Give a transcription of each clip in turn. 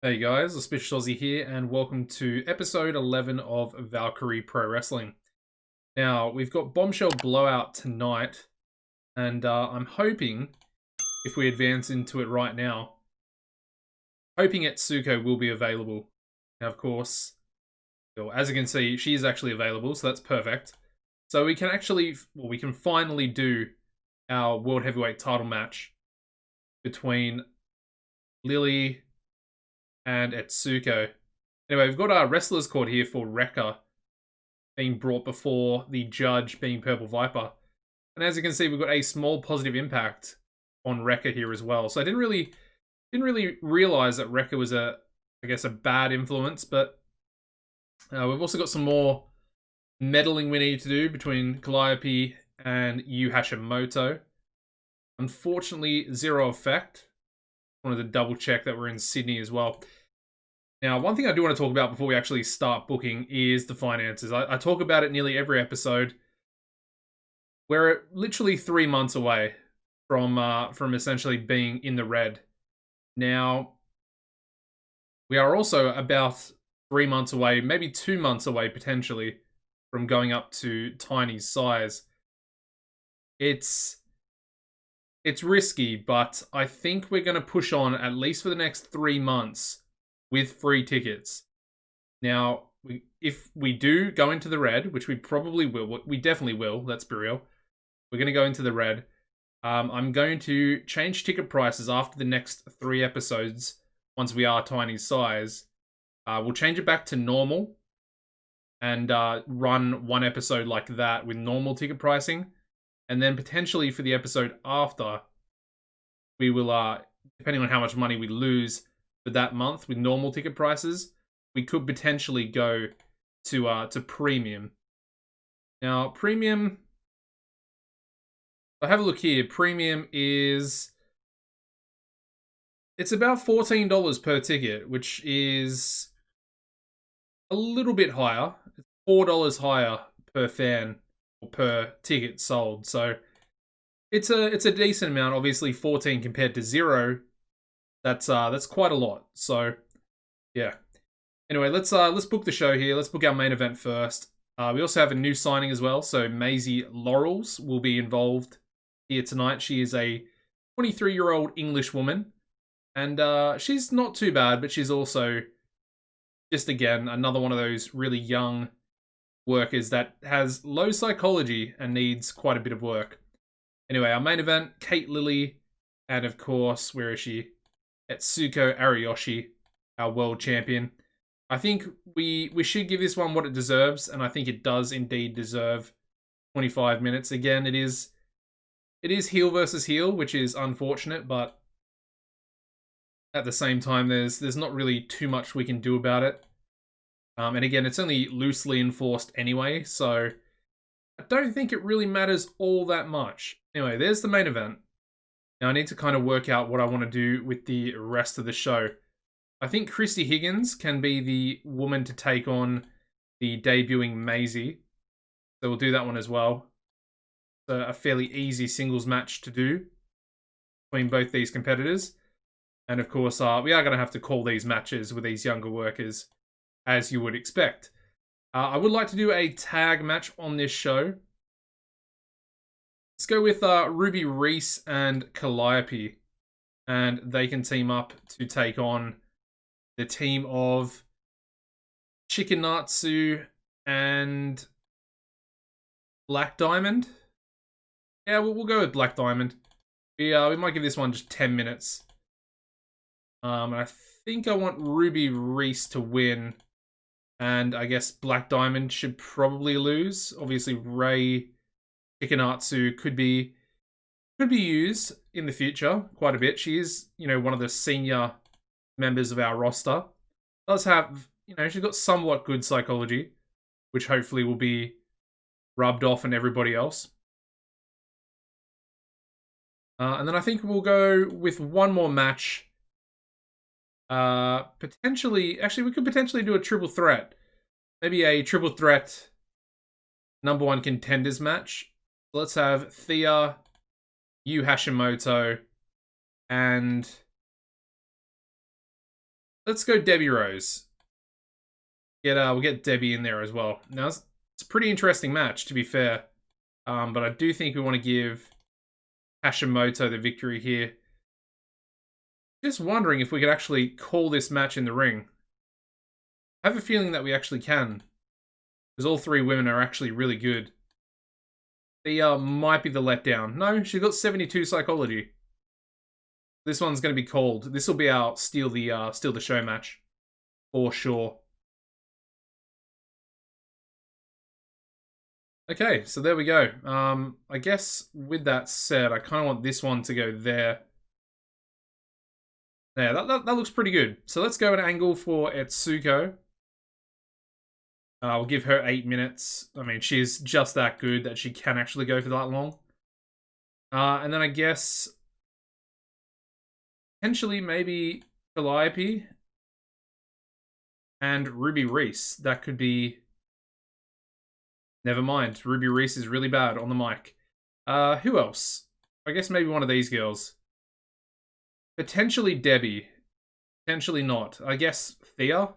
Hey guys, AuspiciousAussie here, and welcome to episode 11 of Valkyrie Pro Wrestling. Now, we've got Bombshell Blowout tonight, and I'm hoping, if we advance into it right now, hoping Etsuko will be available. Now, of course, well, as you can see, she is actually available, so that's perfect. So we can we can finally do our World Heavyweight title match between Lily and Etsuko. Anyway, we've got our wrestlers court here for Rekka being brought before the judge being Purple Viper. And as you can see, we've got a small positive impact on Rekka here as well. So I didn't really realize that Rekka was I guess a bad influence, but we've also got some more meddling we need to do between Calliope and Yu Hashimoto. Unfortunately, zero effect. Wanted to double check that we're in Sydney as well. Now, one thing I do want to talk about before we actually start booking is the finances. I talk about it nearly every episode. We're literally 3 months away from essentially being in the red. Now, we are also about 3 months away, maybe 2 months away potentially, from going up to Tiny's size. It's risky, but I think we're going to push on at least for the next 3 months with free tickets. Now, if we do go into the red, which we probably will, we definitely will, let's be real. We're going to go into the red. I'm going to change ticket prices after the next 3 episodes once we are Tiny's size. We'll change it back to normal and run 1 episode like that with normal ticket pricing. And then potentially for the episode after, we will, depending on how much money we lose for that month with normal ticket prices, we could potentially go to premium. Now, premium, I have a look here. Premium it's about $14 per ticket, which is a little bit higher. It's $4 higher per fan or per ticket sold. So it's a decent amount. Obviously, 14 compared to 0. That's quite a lot. So yeah. Anyway, let's book the show here. Let's book our main event first. We also have a new signing as well. So Maisie Laurels will be involved here tonight. She is a 23-year-old English woman, and she's not too bad, but she's also just again another one of those really young workers that has low psychology and needs quite a bit of work. Anyway, our main event, Kate Lily, and of course, where is she? Etsuko Ariyoshi, our world champion. I think we should give this one what it deserves, and I think it does indeed deserve 25 minutes. Again, it is heel versus heel, which is unfortunate, but at the same time, there's not really too much we can do about it. And again, it's only loosely enforced anyway, so I don't think it really matters all that much. Anyway, there's the main event. Now I need to kind of work out what I want to do with the rest of the show. I think Christy Higgins can be the woman to take on the debuting Maisie. So we'll do that one as well. It's a fairly easy singles match to do between both these competitors. And of course, we are going to have to call these matches with these younger workers, as you would expect. I would like to do a tag match on this show. Let's go with Ruby Reese and Calliope. And they can team up to take on the team of Chikinatsu and Black Diamond. Yeah, we'll go with Black Diamond. We might give this one just 10 minutes. And I think I want Ruby Reese to win. And I guess Black Diamond should probably lose. Obviously, Ray Chikinatsu could be used in the future quite a bit. She is, one of the senior members of our roster. Does have, she's got somewhat good psychology, which hopefully will be rubbed off on everybody else. And then I think we'll go with one more match. Potentially, actually, we could potentially do a triple threat. Maybe a triple threat #1 contenders match. Let's have Thea, Yu Hashimoto, and let's go Debbie Rose. We'll get Debbie in there as well. Now, it's a pretty interesting match, to be fair. But I do think we want to give Hashimoto the victory here. Just wondering if we could actually call this match in the ring. I have a feeling that we actually can. Because all three women are actually really good. The might be the letdown. No, she got 72 psychology. This one's going to be called. This will be our steal the show match. For sure. Okay, so there we go. I guess with that said, I kind of want this one to go there. Yeah, that looks pretty good. So let's go an angle for Etsuko. We'll give her 8 minutes. I mean, she's just that good that she can actually go for that long. And then I guess potentially maybe Calliope and Ruby Reese. That could be... Never mind. Ruby Reese is really bad on the mic. Who else? I guess maybe one of these girls. Potentially Debbie. Potentially not. I guess Thea?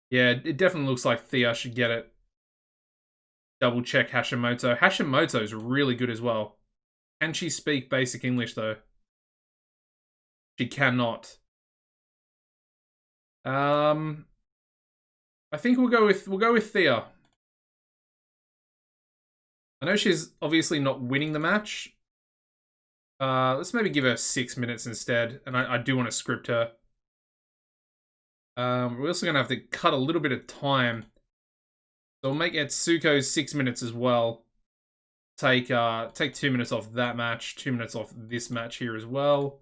Yeah, it definitely looks like Thea should get it. Double check Hashimoto. Hashimoto's really good as well. Can she speak basic English though? She cannot. I think we'll go with Thea. I know she's obviously not winning the match. Let's maybe give her 6 minutes instead, and I do want to script her. We're also going to have to cut a little bit of time. So we'll make Etsuko 6 minutes as well. Take 2 minutes off that match, 2 minutes off this match here as well.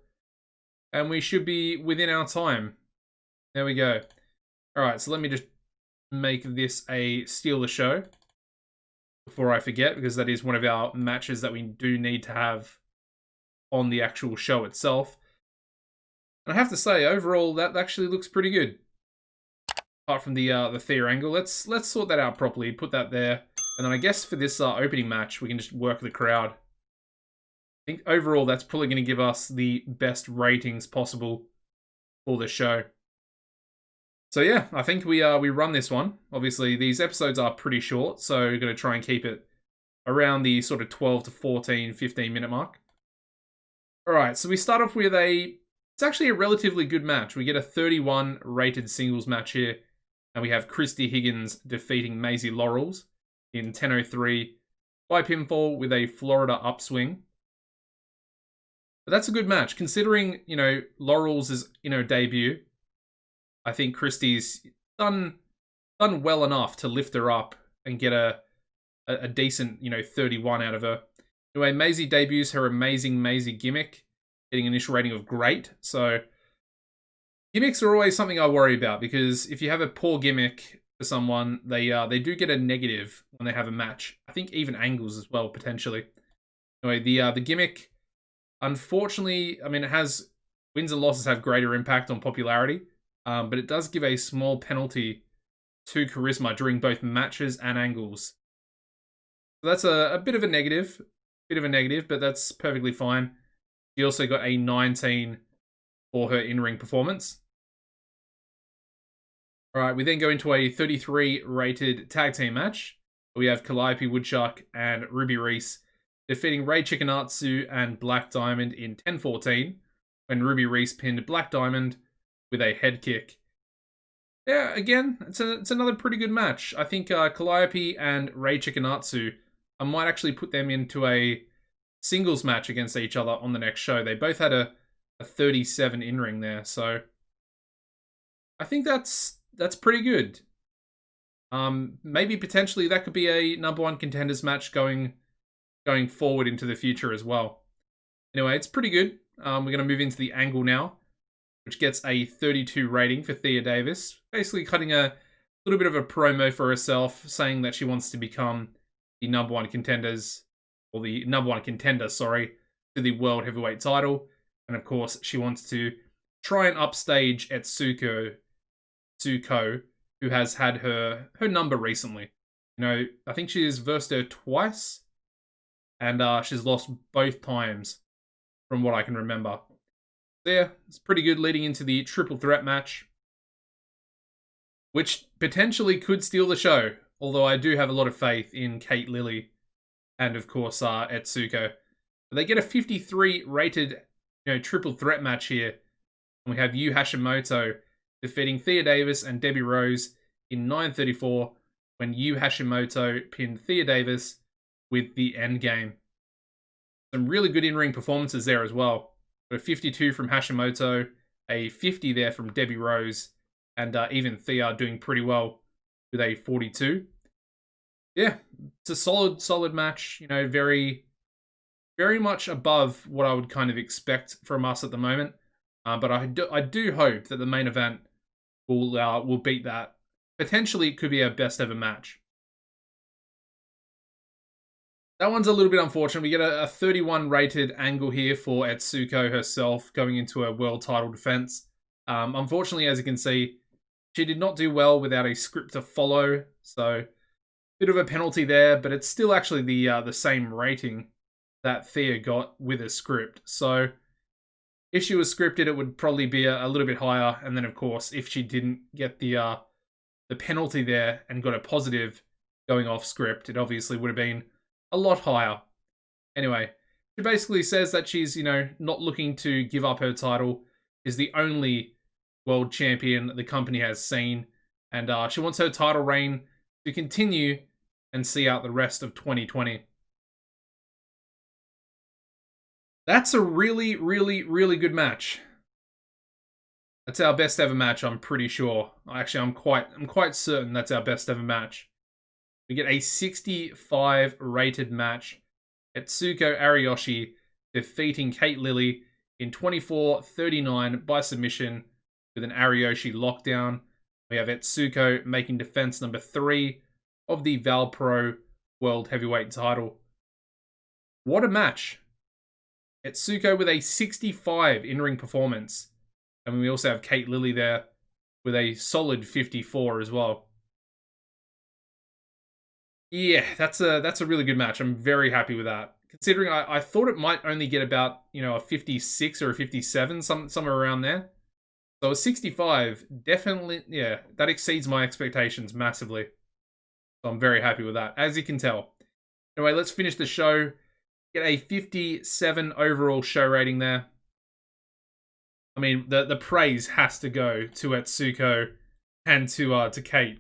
And we should be within our time. There we go. Alright, so let me just make this a steal the show. Before I forget, because that is one of our matches that we do need to have on the actual show itself. And I have to say, overall, that actually looks pretty good. Apart from the Thea angle, let's sort that out properly. Put that there, and then I guess for this opening match, we can just work the crowd. I think overall, that's probably going to give us the best ratings possible for the show. So yeah, I think we run this one. Obviously, these episodes are pretty short, so we're going to try and keep it around the sort of 12 to 14, 15 minute mark. All right, so we start off with it's actually a relatively good match. We get a 31 rated singles match here, and we have Christy Higgins defeating Maisie Laurels in 10:03 by pinfall with a Florida upswing. But that's a good match, considering, you know, Laurels is in her debut. I think Christy's done well enough to lift her up and get a decent, you know, 31 out of her. Anyway, Maisie debuts her amazing Maisie gimmick, getting an initial rating of great. So gimmicks are always something I worry about, because if you have a poor gimmick for someone, they do get a negative when they have a match. I think even angles as well, potentially. Anyway, the gimmick, unfortunately, I mean, it has wins and losses have greater impact on popularity, but it does give a small penalty to charisma during both matches and angles. So that's a bit of a negative. But that's perfectly fine. She also got a 19 for her in-ring performance. Alright, we then go into a 33 rated tag team match. We have Calliope Woodchuck and Ruby Reese defeating Rei Chikatsu and Black Diamond in 10:14, when Ruby Reese pinned Black Diamond with a head kick. Yeah, again, it's another pretty good match. I think Calliope and Rei Chikatsu, I might actually put them into a singles match against each other on the next show. They both had a 37 in-ring there, so I think that's pretty good. Maybe potentially that could be a #1 contenders match going forward into the future as well. Anyway, it's pretty good. We're going to move into the angle now, which gets a 32 rating for Thea Davis. Basically cutting a little bit of a promo for herself, saying that she wants to become the #1 contenders, or the #1 contender, sorry, to the World Heavyweight title. And of course, she wants to try and upstage Tsuko, who has had her number recently. You know, I think she's versed her twice, and she's lost both times, from what I can remember. So yeah, it's pretty good leading into the triple threat match, which potentially could steal the show. Although I do have a lot of faith in Kate Lilly and of course Etsuko. But they get a 53 rated, triple threat match here. And we have Yu Hashimoto defeating Thea Davis and Debbie Rose in 9:34 when Yu Hashimoto pinned Thea Davis with the endgame. Some really good in-ring performances there as well. A 52 from Hashimoto, a 50 there from Debbie Rose, and even Thea doing pretty well with a 42. Yeah, it's a solid match. Very, very much above what I would kind of expect from us at the moment. But I do hope that the main event will beat that. Potentially, it could be our best ever match. That one's a little bit unfortunate. We get a 31 rated angle here for Etsuko herself going into a world title defense. Unfortunately, as you can see, she did not do well without a script to follow. So, bit of a penalty there, but it's still actually the same rating that Thea got with a script. So, if she was scripted, it would probably be a little bit higher. And then, of course, if she didn't get the penalty there and got a positive going off script, it obviously would have been a lot higher. Anyway, she basically says that she's, not looking to give up her title, is the only world champion the company has seen, and she wants her title reign to continue and see out the rest of 2020. That's a really, really, really good match. That's our best ever match, I'm pretty sure. Actually, I'm quite certain that's our best ever match. We get a 65 rated match. Etsuko Ariyoshi defeating Kate Lilly in 24:39 by submission with an Ariyoshi lockdown. We have Etsuko making defense number 3 of the VALPRO World Heavyweight title. What a match. Etsuko with a 65 in-ring performance. And we also have Kate Lilly there with a solid 54 as well. Yeah, that's a really good match. I'm very happy with that. Considering I thought it might only get about, a 56 or a 57, somewhere around there. So a 65, definitely, yeah, that exceeds my expectations massively. So I'm very happy with that, as you can tell. Anyway, let's finish the show. Get a 57 overall show rating there. I mean, the praise has to go to Etsuko and to Kate.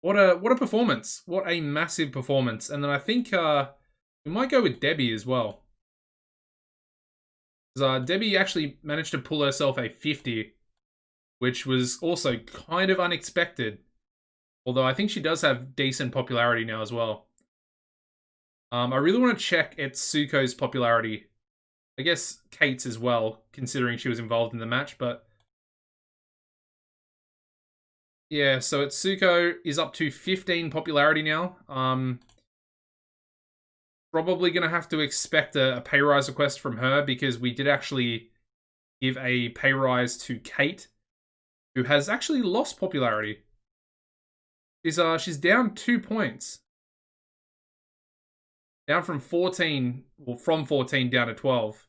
What a performance! What a massive performance! And then I think we might go with Debbie as well. Because Debbie actually managed to pull herself a 50, which was also kind of unexpected. Although I think she does have decent popularity now as well. I really want to check Etsuko's popularity. I guess Kate's as well, considering she was involved in the match, but yeah, so Etsuko is up to 15 popularity now. Probably going to have to expect a pay rise request from her because we did actually give a pay rise to Kate, who has actually lost popularity. She's down 2 points. Down from 14, well, from 14 down to 12.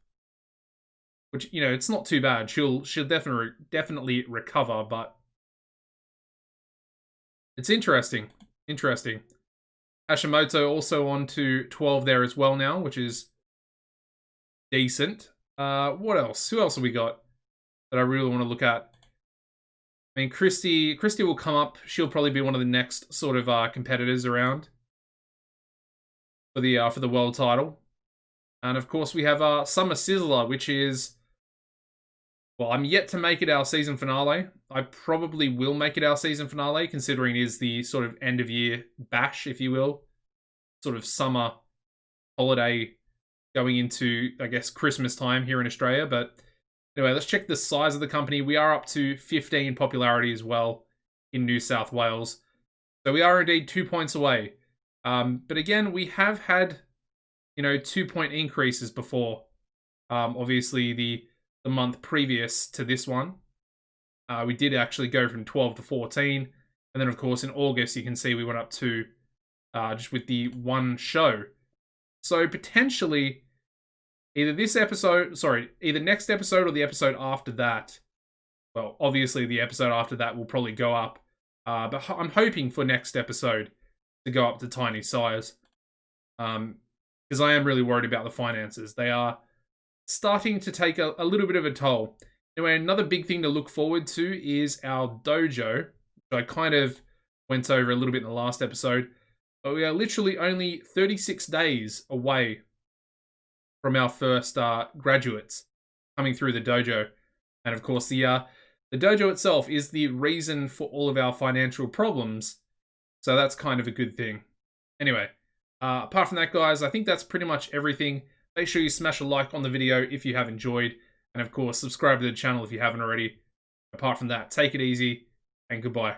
Which, it's not too bad. She'll definitely recover, but it's interesting. Interesting. Hashimoto also on to 12 there as well now, which is decent. What else? Who else have we got that I really want to look at? I mean, Christy will come up. She'll probably be one of the next sort of competitors around for the world title. And of course, we have Summer Sizzler, which is, well, I'm yet to make it our season finale. I probably will make it our season finale, considering it is the sort of end of year bash, if you will. Sort of summer holiday going into, I guess, Christmas time here in Australia. But anyway, let's check the size of the company. We are up to 15 popularity as well in New South Wales. So we are indeed 2 points away. But again, we have had, 2-point increases before. Obviously, the month previous to this one, we did actually go from 12 to 14. And then, of course, in August, you can see we went up to just with the one show. So potentially, either this episode, sorry, either next episode or the episode after that. Well, obviously the episode after that will probably go up. But I'm hoping for next episode to go up to tiny size. Because I am really worried about the finances. They are starting to take a little bit of a toll. Anyway, another big thing to look forward to is our dojo, which I kind of went over a little bit in the last episode. But we are literally only 36 days away from our first graduates coming through the dojo. And of course, the dojo itself is the reason for all of our financial problems. So that's kind of a good thing. Anyway, apart from that, guys, I think that's pretty much everything. Make sure you smash a like on the video if you have enjoyed. And of course, subscribe to the channel if you haven't already. Apart from that, take it easy and goodbye.